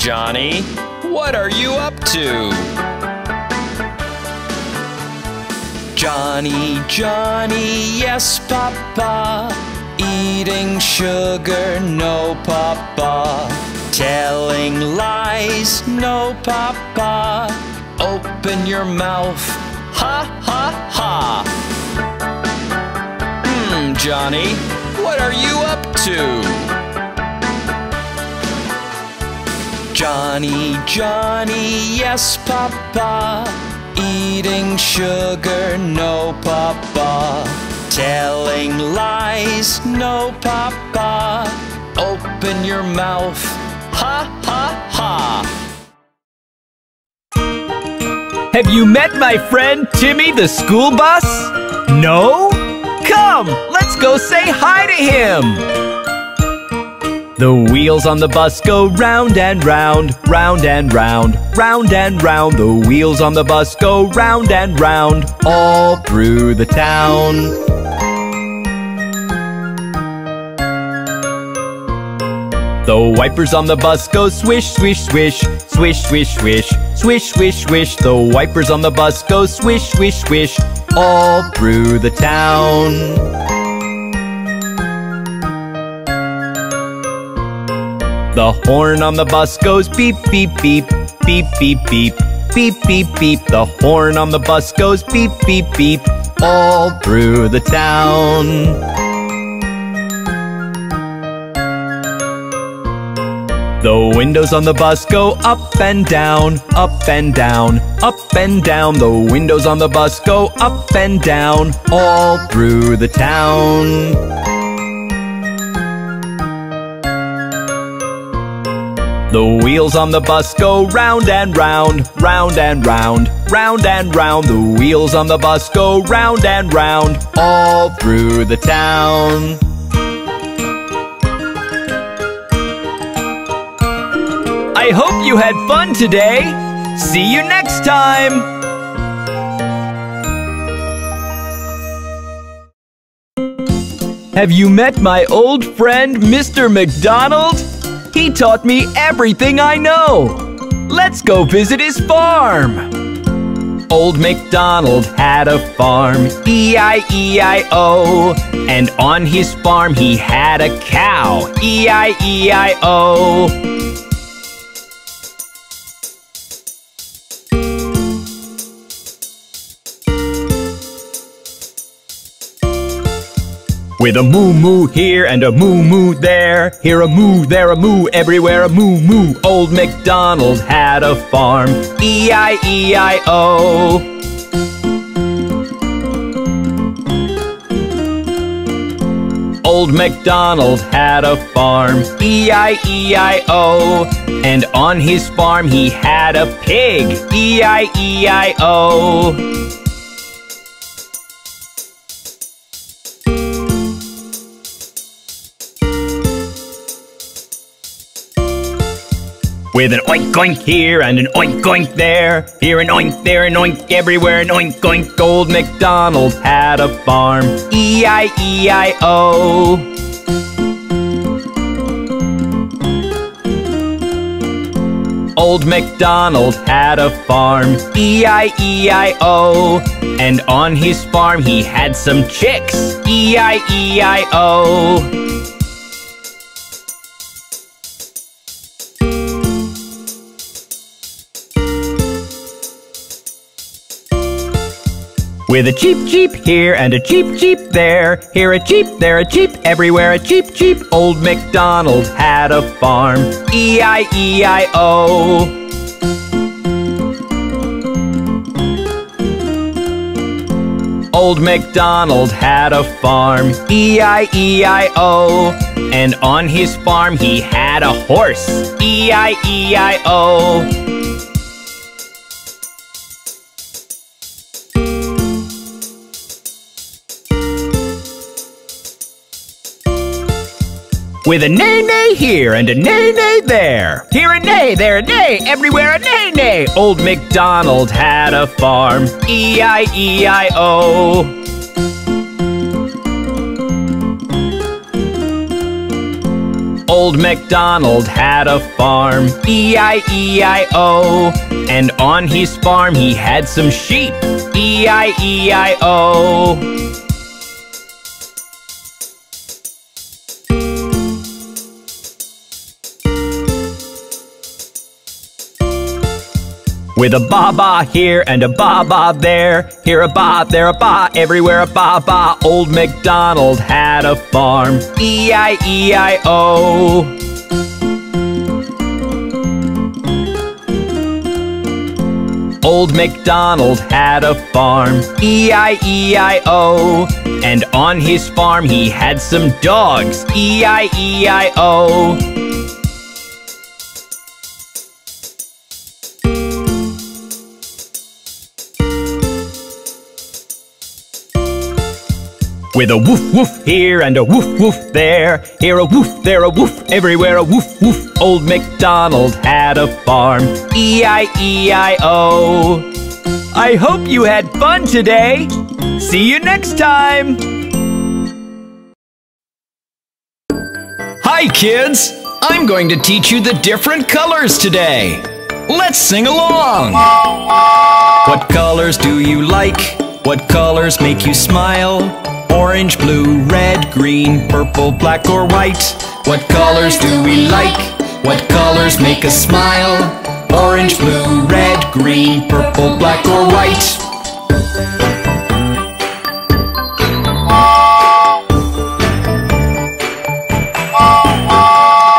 Johhny. What are you up to? Johhny, Johhny, yes, Papa. Eating sugar, no, Papa. Telling lies, no, Papa. Open your mouth, ha, ha, ha. Johhny, what are you up to? Johhny, Johhny, yes, Papa. Eating sugar, no, Papa. Telling lies, no, Papa. Open your mouth, ha, ha, ha. Have you met my friend Timmy the school bus? No? Come, let's go say hi to him! The wheels on the bus go round and round, round and round, round and round. The wheels on the bus go round and round, all through the town. The wipers on the bus go swish, swish, swish, swish, swish, swish, swish, swish, swish. The wipers on the bus go swish, swish, swish, all through the town. The horn on the bus goes beep, beep, beep, beep, beep, beep, beep, beep, beep. The horn on the bus goes beep, beep, beep, all through the town. The windows on the bus go up and down, up and down, up and down. The windows on the bus go up and down, all through the town. The wheels on the bus go round and round, round and round, round and round. The wheels on the bus go round and round, all through the town. I hope you had fun today. See you next time. Have you met my old friend, Mr. McDonald? He taught me everything I know. Let's go visit his farm. Old MacDonald had a farm, E-I-E-I-O. And on his farm he had a cow, E-I-E-I-O. With a moo-moo here and a moo-moo there. Here a moo, there a moo, everywhere a moo-moo. Old MacDonald had a farm, E-I-E-I-O. Old MacDonald had a farm, E-I-E-I-O. And on his farm he had a pig, E-I-E-I-O. With an oink oink here and an oink oink there. Here an oink, there an oink, everywhere an oink oink. Old MacDonald had a farm, E-I-E-I-O. Old MacDonald had a farm, E-I-E-I-O. And on his farm he had some chicks, E-I-E-I-O. With a cheep cheep here and a cheep cheep there. Here a cheep, there a cheep, everywhere a cheep cheep. Old MacDonald had a farm, E-I-E-I-O. Old MacDonald had a farm, E-I-E-I-O. And on his farm he had a horse, E-I-E-I-O. With a neigh-neigh here and a neigh-neigh there. Here a neigh, there a neigh, everywhere a neigh-neigh. Old MacDonald had a farm, E-I-E-I-O. Old MacDonald had a farm, E-I-E-I-O. And on his farm he had some sheep, E-I-E-I-O. With a ba-ba here and a ba-ba there, here a ba, there a ba, everywhere a ba-ba. Old MacDonald had a farm, E-I-E-I-O. Old MacDonald had a farm, E-I-E-I-O. And on his farm he had some dogs, E-I-E-I-O. With a woof woof here and a woof woof there, here a woof, there a woof, everywhere a woof woof. Old MacDonald had a farm, E-I-E-I-O. I hope you had fun today. See you next time. Hi kids! I'm going to teach you the different colors today. Let's sing along! What colors do you like? What colors make you smile? Orange, blue, red, green, purple, black, or white. What colors do we like? What colors make us smile? Orange, blue, red, green, purple, black, or white.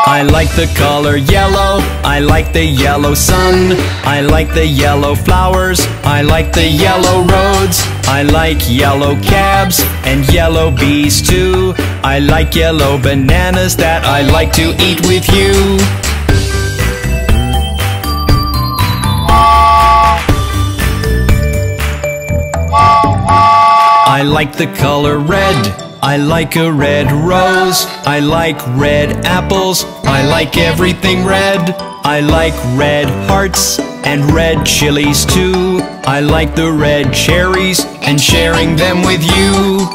I like the color yellow, I like the yellow sun, I like the yellow flowers, I like the yellow roads, I like yellow cabs and yellow bees too. I like yellow bananas that I like to eat with you. I like the color red, I like a red rose, I like red apples, I like everything red. I like red hearts and red chilies too. I like the red cherries and sharing them with you.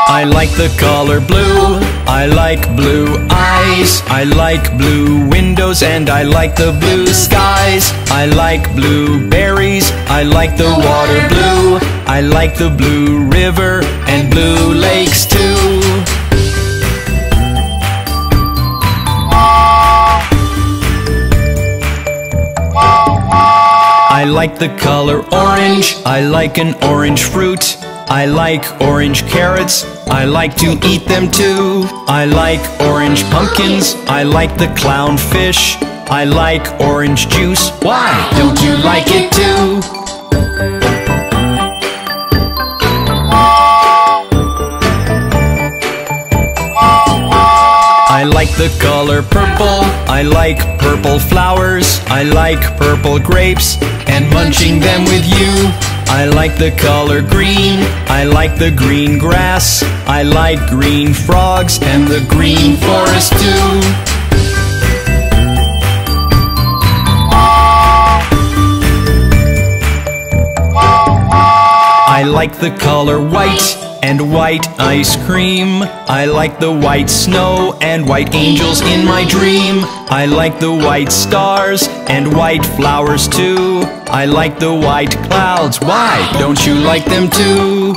I like the color blue, I like blue eyes, I like blue windows and I like the blue skies. I like blueberries, I like the water blue, I like the blue river and blue lakes too. I like the color orange, I like an orange fruit. I like orange carrots, I like to eat them too. I like orange pumpkins, I like the clownfish. I like orange juice, why don't you like it too? I like the color purple, I like purple flowers. I like purple grapes and munching them with you. I like the color green, I like the green grass. I like green frogs and the green forest too. I like the color white and white ice cream. I like the white snow and white angels in my dream. I like the white stars and white flowers too. I like the white clouds, why don't you like them too?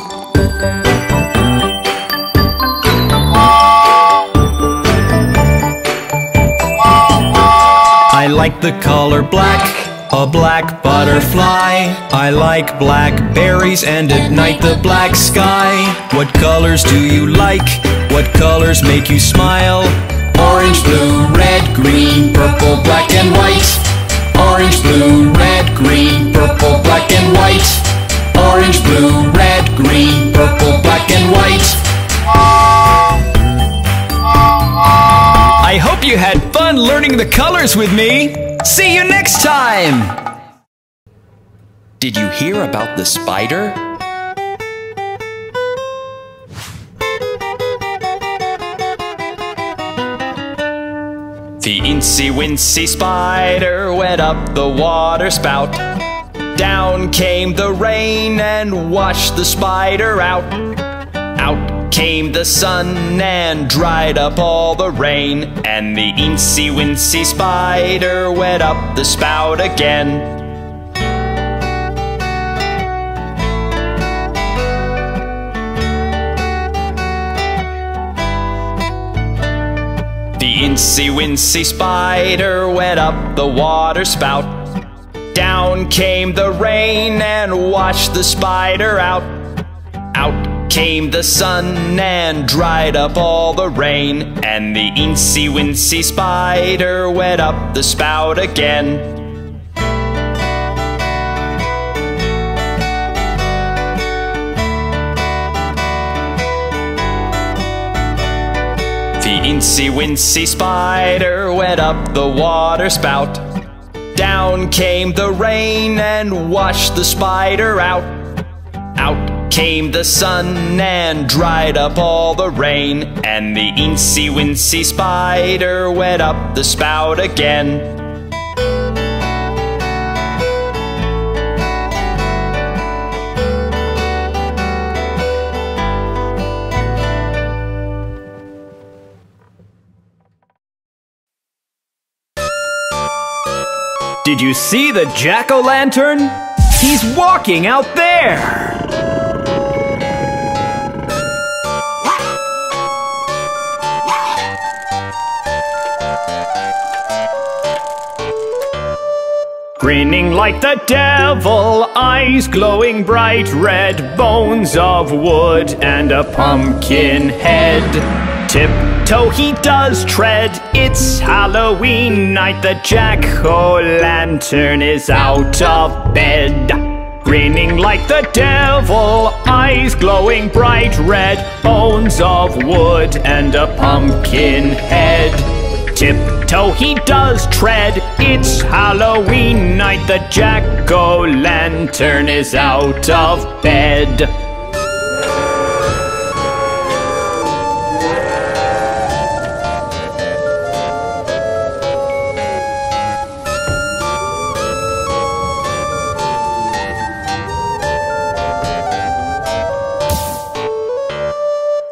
I like the color black, a black butterfly. I like blackberries and at night the black sky. What colors do you like? What colors make you smile? Orange, blue, red, green, purple, black and white. Orange, blue, red, green, purple, black and white. Orange, blue, red, green, purple, black and white. I hope you had fun learning the colors with me. See you next time! Did you hear about the spider? The incy-wincy spider went up the water spout. Down came the rain and washed the spider out. Out came the sun and dried up all the rain, and the eensy wincy spider went up the spout again. The eensy wincy spider went up the water spout. Down came the rain and washed the spider out. Out came the sun and dried up all the rain, and the eensy wincy spider went up the spout again. The eensy wincy spider went up the water spout. Down came the rain and washed the spider out. Out came the sun and dried up all the rain, and the eensy wincy spider went up the spout again. Did you see the jack-o'-lantern? He's walking out there! Grinning like the devil, eyes glowing bright red, bones of wood and a pumpkin head. Tiptoe he does tread, it's Halloween night, the jack-o'-lantern is out of bed. Grinning like the devil, eyes glowing bright red, bones of wood and a pumpkin head. Tiptoe he does tread, it's Halloween night, the jack-o'-lantern is out of bed.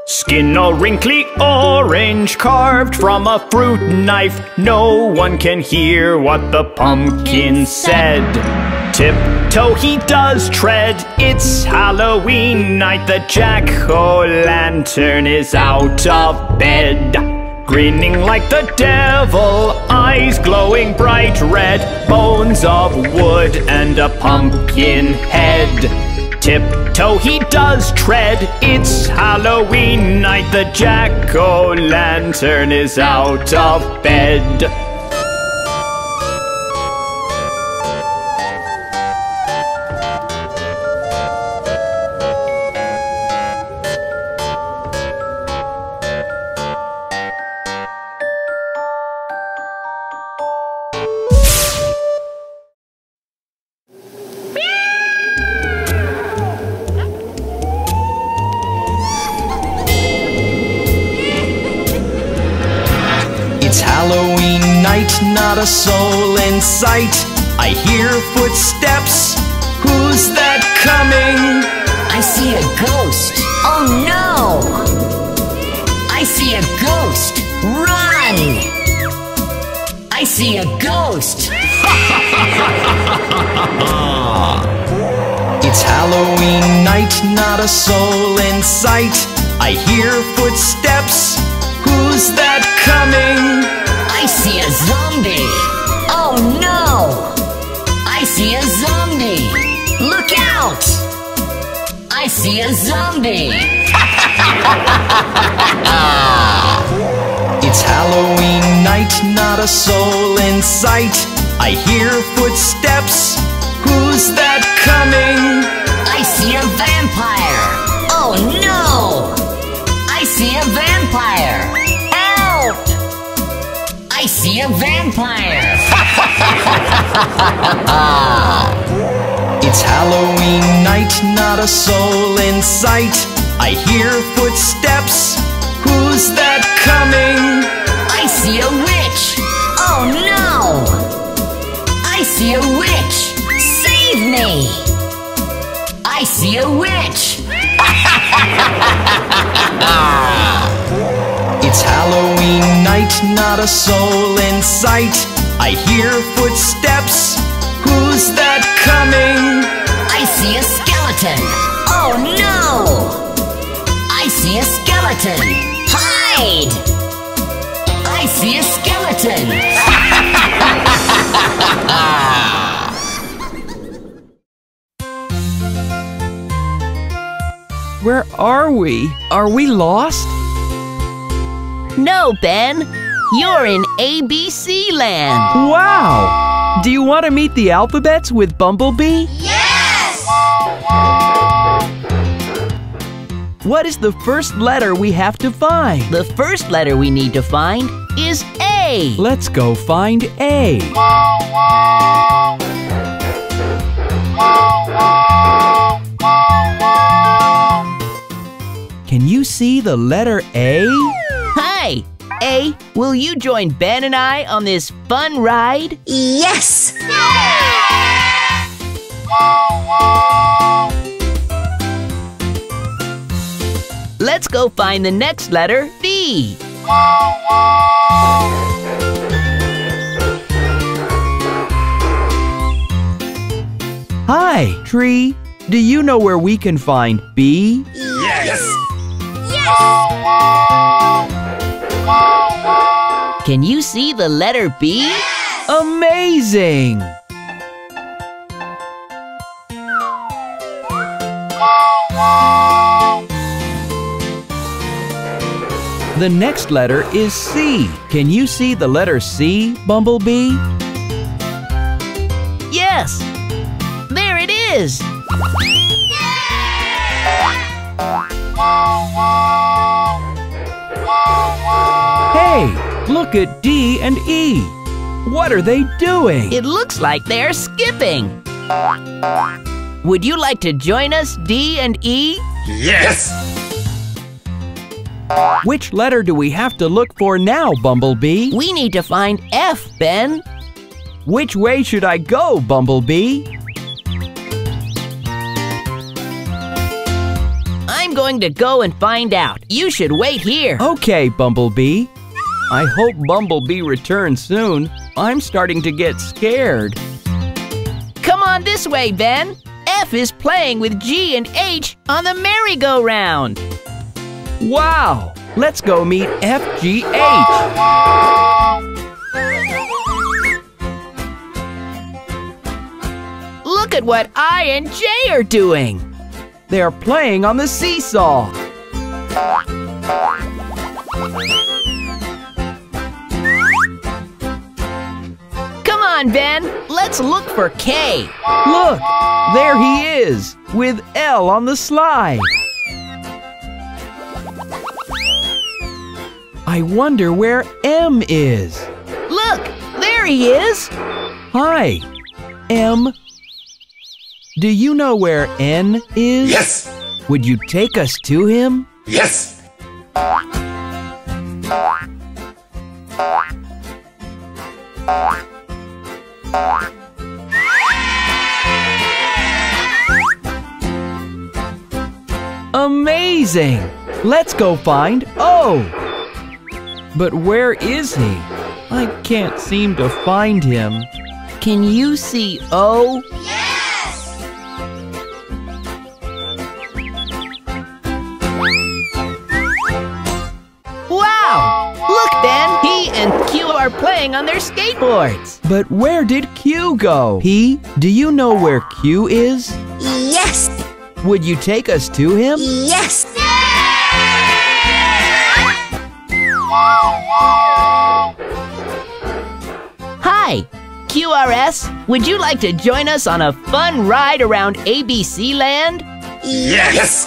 Skin all wrinkly orange, carved from a fruit knife. No one can hear what the pumpkin said. Tiptoe he does tread, it's Halloween night, the jack-o'-lantern is out of bed. Grinning like the devil, eyes glowing bright red, bones of wood and a pumpkin head. Tiptoe he does tread, it's Halloween night, the jack-o'-lantern is out of bed. It's Halloween night, not a soul in sight. I hear footsteps, who's that coming? I see a ghost, oh no! I see a ghost, run! I see a ghost! It's Halloween night, not a soul in sight. I hear footsteps, who's that coming? I see a zombie! Oh no! I see a zombie! Look out! I see a zombie! It's Halloween night, not a soul in sight. I hear footsteps, who's that coming? I see a vampire! Oh no! I see a vampire! Help! I see a vampire! It's Halloween night, not a soul in sight. I hear footsteps, who's that coming? I see a witch! Oh no! I see a witch! Save me! Johnny! I see a witch! It's Halloween night, not a soul in sight. I hear footsteps. Who's that coming? I see a skeleton! Oh no! I see a skeleton! Hide! I see a skeleton! Where are we? Are we lost? No, Ben. You're in ABC land. Wow! Do you want to meet the alphabets with Bumblebee? Yes! What is the first letter we have to find? The first letter we need to find is A. Let's go find A. Can you see the letter A? Hi, A. Will you join Ben and I on this fun ride? Yes! Let's go find the next letter, B. Hi, Tree. Do you know where we can find B? Yes! Can you see the letter B? Amazing! The next letter is C. Can you see the letter C, Bumblebee? Yes! There it is! Hey, look at D and E. What are they doing? It looks like they're skipping. Would you like to join us, D and E? Yes! Which letter do we have to look for now, Bumblebee? We need to find F, Ben. Which way should I go, Bumblebee? I'm going to go and find out. You should wait here. Okay, Bumblebee. I hope Bumblebee returns soon. I'm starting to get scared. Come on this way, Ben. F is playing with G and H on the merry-go-round. Wow! Let's go meet FGH. Look at what I and J are doing. They're playing on the seesaw. Come on, Ben. Let's look for K. Look, there he is, with L on the slide. I wonder where M is. Look, there he is. Hi, M. Do you know where N is? Yes! Would you take us to him? Yes! Amazing! Let's go find O. But where is he? I can't seem to find him. Can you see O? Wow! Look, Ben! He and Q are playing on their skateboards. But where did Q go? P, do you know where Q is? Yes! Would you take us to him? Yes! Hi, QRS. Would you like to join us on a fun ride around ABC land? Yes!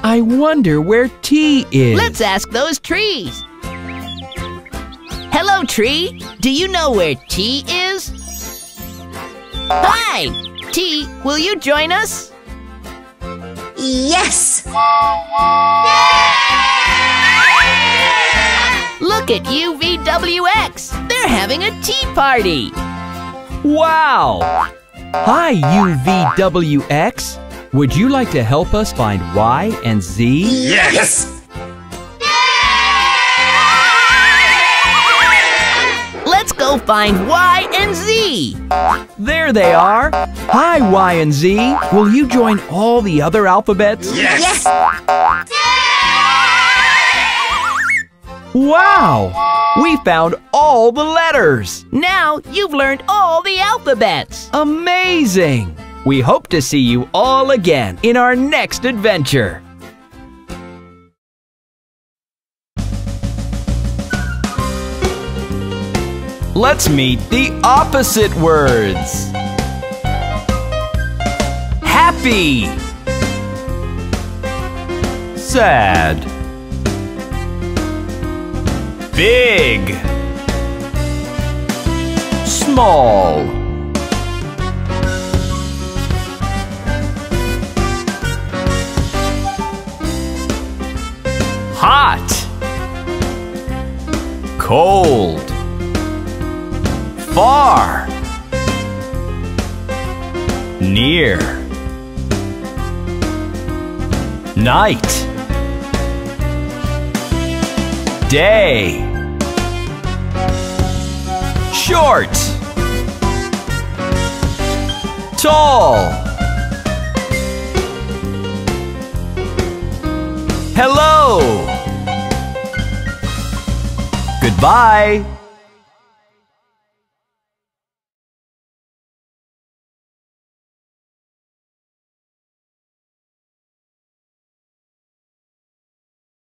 I wonder where T is. Let's ask those trees. Hello, tree. Do you know where T is? Hi! T, will you join us? Yes! Look at UVWX. They're having a tea party. Wow! Hi, UVWX. Would you like to help us find Y and Z? Yes! Let's go find Y and Z. There they are. Hi, Y and Z. Will you join all the other alphabets? Yes! Wow! We found all the letters. Now you've learned all the alphabets. Amazing! We hope to see you all again in our next adventure. Let's meet the opposite words. Happy. Sad. Big. Small. Hot. Cold. Far. Near. Night. Day. Short. Tall. Hello. Goodbye.